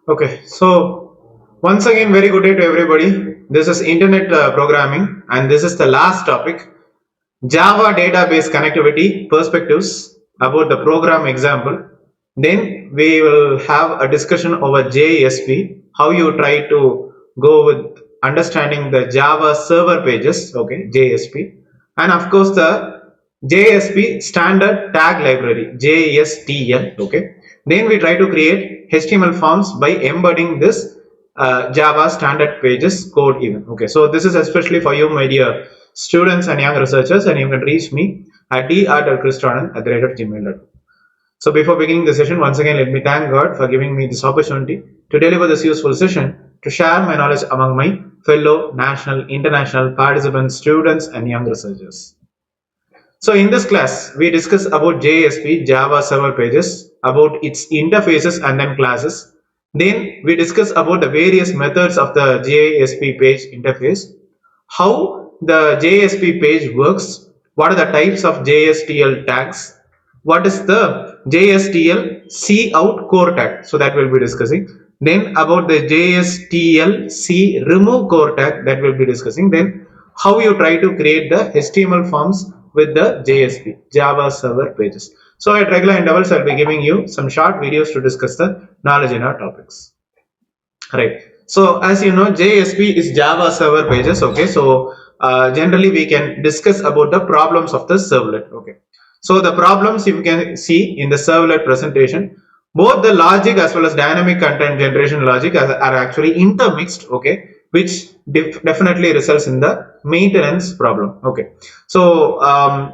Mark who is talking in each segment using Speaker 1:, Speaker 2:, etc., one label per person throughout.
Speaker 1: Okay, so once again, very good day to everybody. This is internet programming, and this is the last topic Java database connectivity perspectives about the program example. Then we will have a discussion over JSP, how you try to go with understanding the Java server pages, okay, JSP, and of course the JSP standard tag library, JSTL, okay. Then we try to create HTML forms by embedding this Java standard pages code even. Okay, so this is especially for you, my dear students and young researchers, and you can reach me at dr.christoananth@gmail.com. So before beginning the session, once again, let me thank God for giving me this opportunity to deliver this useful session to share my knowledge among my fellow national, international participants, students, and young researchers. So in this class, we discuss about JSP, Java Server Pages, about its interfaces and then classes. Then we discuss about the various methods of the JSP page interface, how the JSP page works, what are the types of JSTL tags, what is the JSTL C out core tag, so that we'll be discussing. Then about the JSTL C remove core tag, that we'll be discussing. Then how you try to create the HTML forms with the JSP, Java Server Pages. So at regular intervals, I'll be giving you some short videos to discuss the knowledge in our topics. Right. So as you know, JSP is Java Server Pages. Okay. So generally we can discuss about the problems of the servlet. Okay. So the problems you can see in the servlet presentation, both the logic as well as dynamic content generation logic are actually intermixed. Okay, which definitely results in the maintenance problem. Okay, so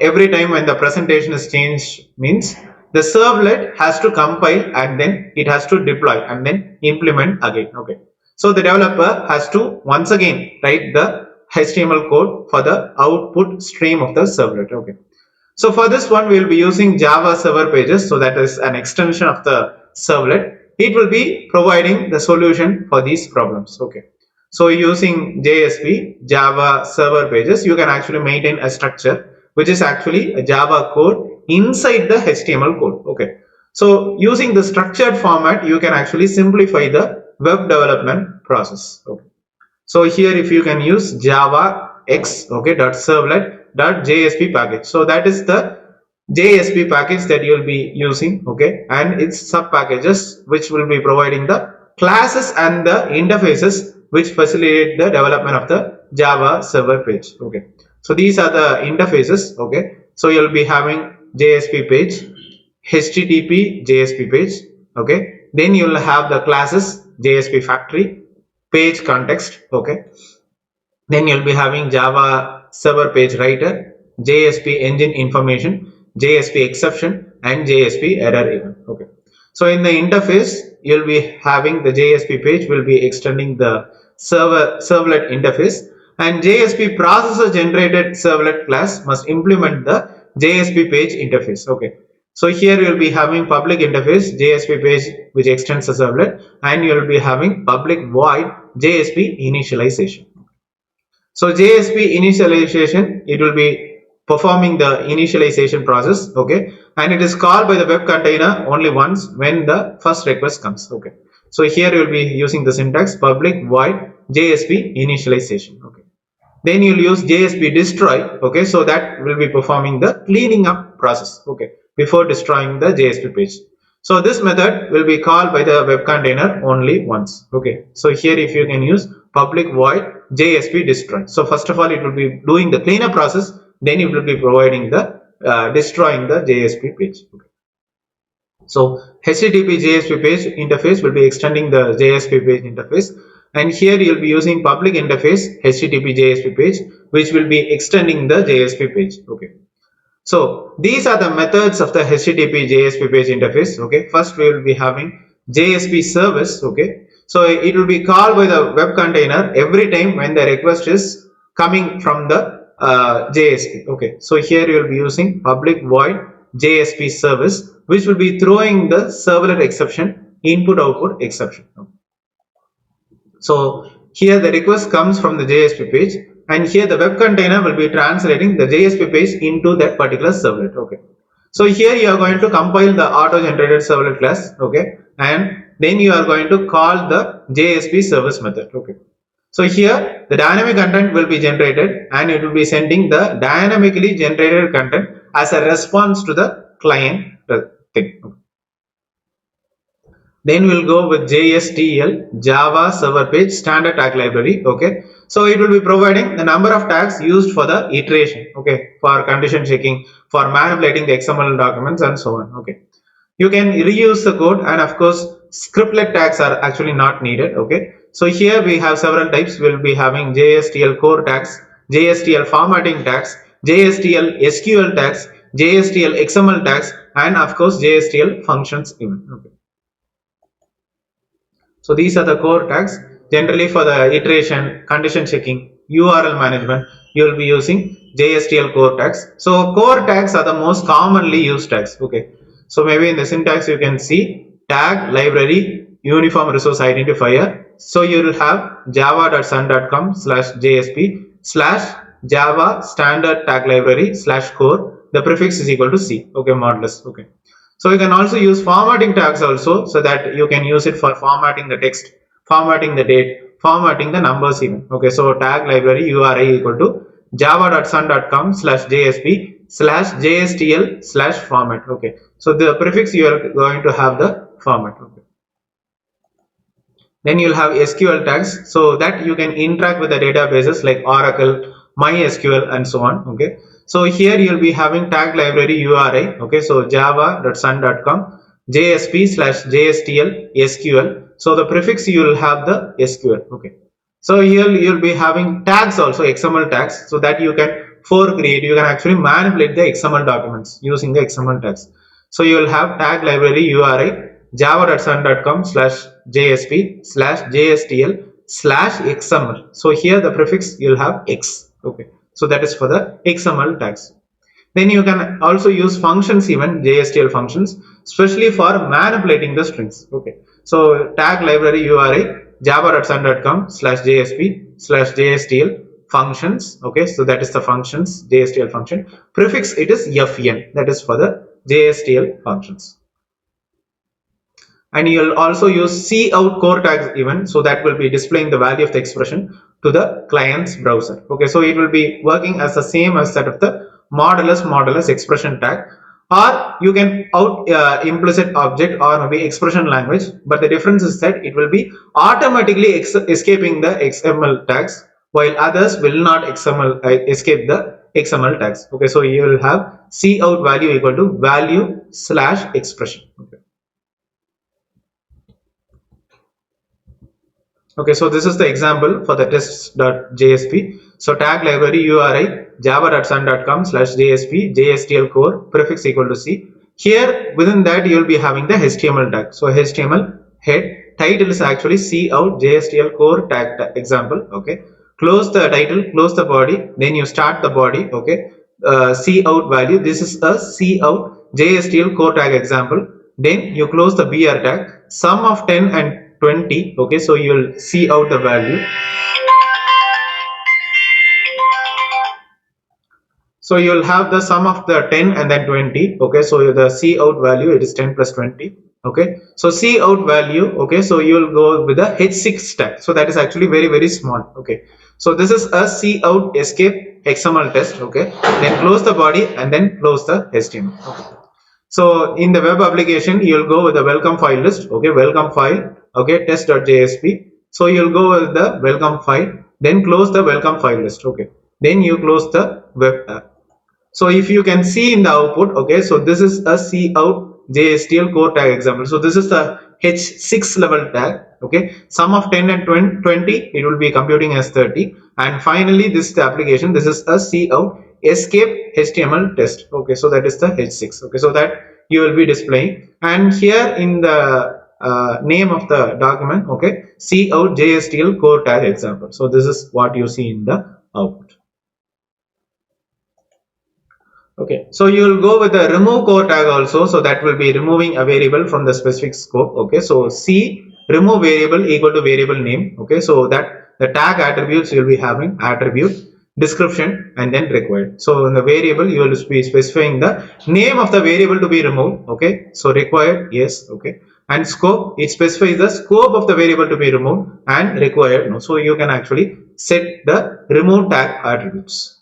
Speaker 1: every time when the presentation is changed means the servlet has to compile and then it has to deploy and then implement again. Okay, so the developer has to once again write the HTML code for the output stream of the servlet. Okay, so for this one, we will be using Java Server Pages. So that is an extension of the servlet. It will be providing the solution for these problems. Okay. So using JSP, Java Server Pages, you can actually maintain a structure, which is actually a Java code inside the HTML code. Okay. So using the structured format, you can actually simplify the web development process. Okay. So here if you can use Java X, okay, .servlet.jsp package. So that is the JSP package that you will be using, okay, and its sub packages which will be providing the classes and the interfaces which facilitate the development of the Java server page. Okay, so these are the interfaces. Okay, so you'll be having JSP page, HTTP JSP page. Okay, then you'll have the classes JSP factory, page context. Okay, then you'll be having Java server page writer, JSP engine information, JSP exception, and JSP error event. Okay, so in the interface you'll be having the JSP page will be extending the servlet interface, and JSP processor generated servlet class must implement the JSP page interface. Okay, so here you will be having public interface JSP page which extends the servlet, and you will be having public void JSP initialization. So JSP initialization, it will be performing the initialization process. Okay, and it is called by the web container only once when the first request comes. Okay, so here you will be using the syntax public void JSP initialization. Okay, then you'll use JSP destroy. Okay, so that will be performing the cleaning up process. Okay, before destroying the JSP page. So this method will be called by the web container only once. Okay, so here if you can use public void JSP destroy. So first of all, it will be doing the cleanup process, then it will be providing the destroying the JSP page. Okay. So HTTP JSP page interface will be extending the JSP page interface, and here you will be using public interface HTTP JSP page, which will be extending the JSP page. Okay. So these are the methods of the HTTP JSP page interface. Okay, first we will be having JSP service. Okay, so it will be called by the web container every time when the request is coming from the JSP. Okay, so here you will be using public void JSP service, which will be throwing the servlet exception, input output exception. Okay. So here the request comes from the JSP page, and here the web container will be translating the JSP page into that particular servlet. Okay, so here you are going to compile the auto generated servlet class. Okay, and then you are going to call the JSP service method. Okay. So here the dynamic content will be generated and it will be sending the dynamically generated content as a response to the client thing. Then we'll go with JSTL, Java Server Page Standard Tag Library. Okay. So it will be providing the number of tags used for the iteration. Okay. For condition checking, for manipulating the XML documents and so on. Okay. You can reuse the code, and of course scriptlet tags are actually not needed. Okay. So here we have several types. We'll be having JSTL core tags, JSTL formatting tags, JSTL SQL tags, JSTL XML tags, and of course JSTL functions even. Okay. So these are the core tags. Generally for the iteration, condition checking, URL management, you will be using JSTL core tags. So core tags are the most commonly used tags. Okay. So maybe in the syntax you can see tag library uniform resource identifier. So you will have java.sun.com/JSP/Java standard tag library /core. The prefix is equal to C. Okay, modulus. Okay. So you can also use formatting tags also, so that you can use it for formatting the text, formatting the date, formatting the numbers even. Okay, so tag library URI equal to java.sun.com/JSP/JSTL/format. Okay, so the prefix you are going to have the format. Okay. Then you'll have SQL tags, so that you can interact with the databases like Oracle, MySQL, and so on. Okay. So here you'll be having tag library URI. Okay. So java.sun.com JSP/JSTL SQL. So the prefix you will have the SQL. Okay. So here you'll be having tags also, XML tags, so that you can create, you can actually manipulate the XML documents using the XML tags. So you will have tag library URI java.sun.com/JSP/JSTL/XML. So here the prefix you'll have X. Okay. So that is for the XML tags. Then you can also use functions, even JSTL functions, especially for manipulating the strings. Okay. So tag library URI java.sun.com/JSP/JSTL functions. Okay. So that is the functions, JSTL function. Prefix it is FN. That is for the JSTL functions. And you'll also use cout core tags even, so that will be displaying the value of the expression to the client's browser. Okay, so it will be working as the same as that of the modulus expression tag, or you can out implicit object or maybe expression language, but the difference is that it will be automatically escaping the XML tags, while others will not escape the XML tags. Okay, so you will have cout value equal to value/expression. Okay. Okay, so this is the example for the tests.jsp. So tag library URI java.sun.com/JSP JSTL core prefix equal to C. Here within that you will be having the HTML tag. So HTML head title is actually cout JSTL core tag example. Okay, close the title, close the body, then you start the body. Okay, cout value. This is a cout JSTL core tag example. Then you close the BR tag, sum of 10 and 20. Okay, so you'll see out the value. So you'll have the sum of the 10 and then 20. Okay, so the cout value, it is 10 plus 20. Okay, so cout value. Okay, so you'll go with the H6 tag. So that is actually very small. Okay, so this is a cout escape XML test. Okay, then close the body and then close the HTML. Okay. So in the web application, you'll go with the welcome file list. Okay, welcome file. Okay, test.jsp. So you'll go with the welcome file, then close the welcome file list. Okay, then you close the web tab. So if you can see in the output, okay, so this is a cout JSTL core tag example. So this is the H6 level tag. Okay, sum of 10 and 20, it will be computing as 30. And finally, this is the application. This is a cout escape HTML test. Okay, so that is the H6. Okay, so that you will be displaying. And here in the name of the document, okay, cout JSTL core tag example. So this is what you see in the output. Okay, so you will go with the remove core tag also, so that will be removing a variable from the specific scope. Okay, so C remove variable equal to variable name. Okay, so that the tag attributes you will be having attribute, description, and then required. So in the variable you will be specifying the name of the variable to be removed. Okay, so required, yes. Okay, And scope, it specifies the scope of the variable to be removed and required. No, so you can actually set the remove tag attributes.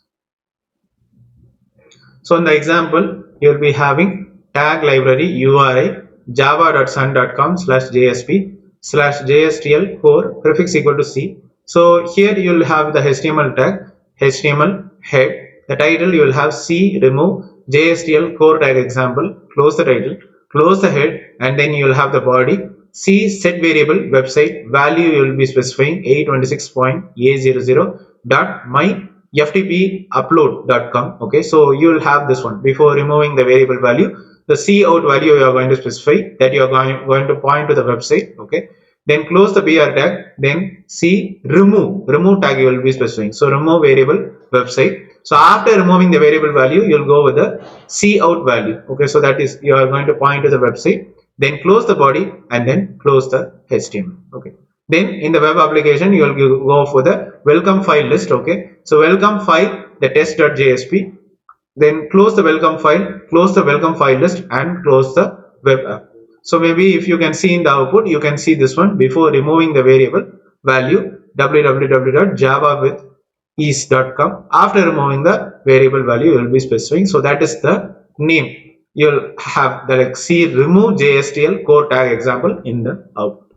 Speaker 1: So in the example, you will be having tag library URI java.sun.com/jsp/jstl core prefix equal to C. So here you will have the HTML tag, HTML head. The title you will have C remove JSTL core tag example. Close the title, close the head, and then you will have the body. C set variable website value you will be specifying 826.a00.my.ftp-upload.com. Okay, so you will have this one before removing the variable value. The C out value you are going to specify that you are going to point to the website. Okay, then close the BR tag, then C remove tag you will be specifying. So remove variable website. So after removing the variable value, you will go with the C out value. Okay, so that is you are going to point to the website. Then close the body and then close the HTML. Okay. Then in the web application, you will go for the welcome file list. Okay. So welcome file, the test.jsp. Then close the welcome file list, and close the web app. So maybe if you can see in the output, you can see this one before removing the variable value www.javawithis.com. After removing the variable value, you will be specifying. So that is the name. You'll have the like C remove JSTL core tag example in the output.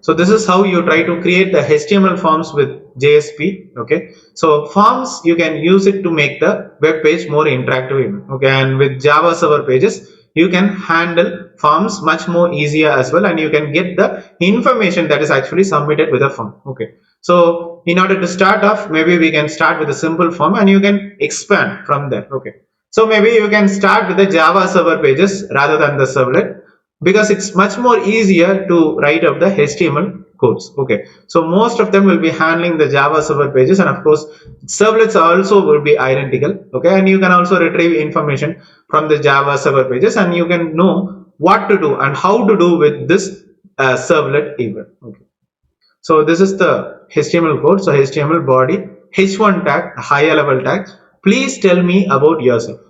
Speaker 1: So this is how you try to create the HTML forms with JSP. Okay, so forms you can use it to make the web page more interactive. Okay, and with Java server pages you can handle forms much more easier as well, and you can get the information that is actually submitted with a form. Okay, so in order to start off, maybe we can start with a simple form and you can expand from there. Okay, so maybe you can start with the Java server pages rather than the servlet, because it's much more easier to write out the HTML codes. Okay, so most of them will be handling the Java server pages, and of course servlets also will be identical. Okay, and you can also retrieve information from the Java server pages, and you can know what to do and how to do with this servlet event. Okay, so this is the HTML code. So HTML body, h1 tag, higher level tag, please tell me about yourself.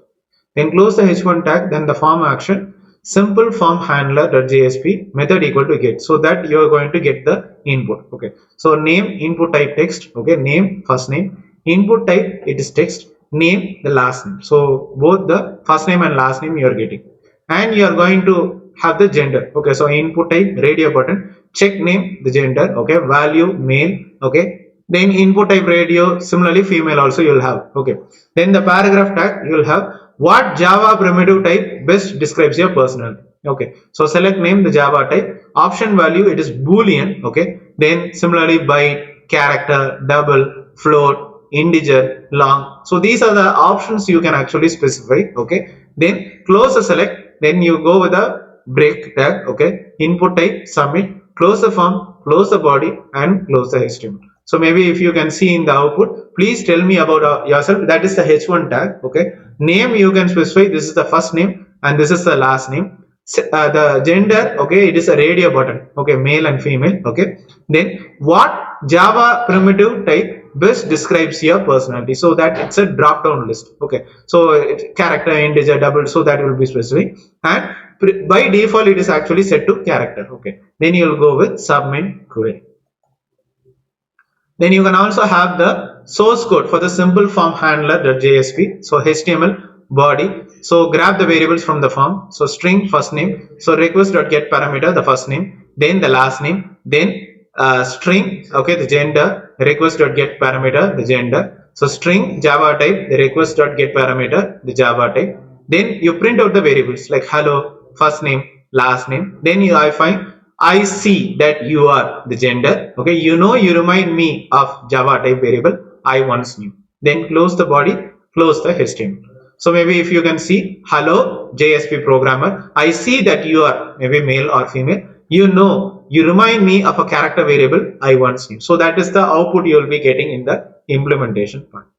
Speaker 1: Then close the h1 tag, then the form action, simple form handler.jsp method equal to get, so that you are going to get the input. Okay, so name, input type text. Okay, name, first name, input type it is text, name the last name. So both the first name and last name you are getting, and you are going to have the gender. Okay, so input type radio button, check name the gender. Okay, value male. Okay, then input type radio, similarly female also you will have. Okay, then the paragraph tag you will have what Java primitive type best describes your personality. Okay, so select name the Java type, option value it is boolean. Okay, then similarly byte, character, double, float, integer, long. So these are the options you can actually specify. Okay, then close the select, then you go with a break tag. Okay, input type, submit, close the form, close the body, and close the HTML. So maybe if you can see in the output, please tell me about yourself. That is the h1 tag. Okay, name you can specify, this is the first name and this is the last name. The gender, okay, it is a radio button. Okay, male and female. Okay, then what Java primitive type best describes your personality, so that it's a drop down list. Okay, so character, integer, double, so that will be specific, and by default it is actually set to character. Okay, then you will go with submit query. Then you can also have the source code for the simple form handler.jsp. So HTML body. So grab the variables from the form. So string first name. So request.get parameter the first name. Then the last name. Then string. Okay, the gender. Request.get parameter the gender. So string Java type. The request.get parameter the Java type. Then you print out the variables like hello, first name, last name. Then I find I see that you are the gender. Okay, you know you remind me of Java type variable I once knew. Then close the body, close the HTML. So maybe if you can see hello JSP programmer, I see that you are maybe male or female. You know you remind me of a character variable I once knew. So that is the output you will be getting in the implementation part.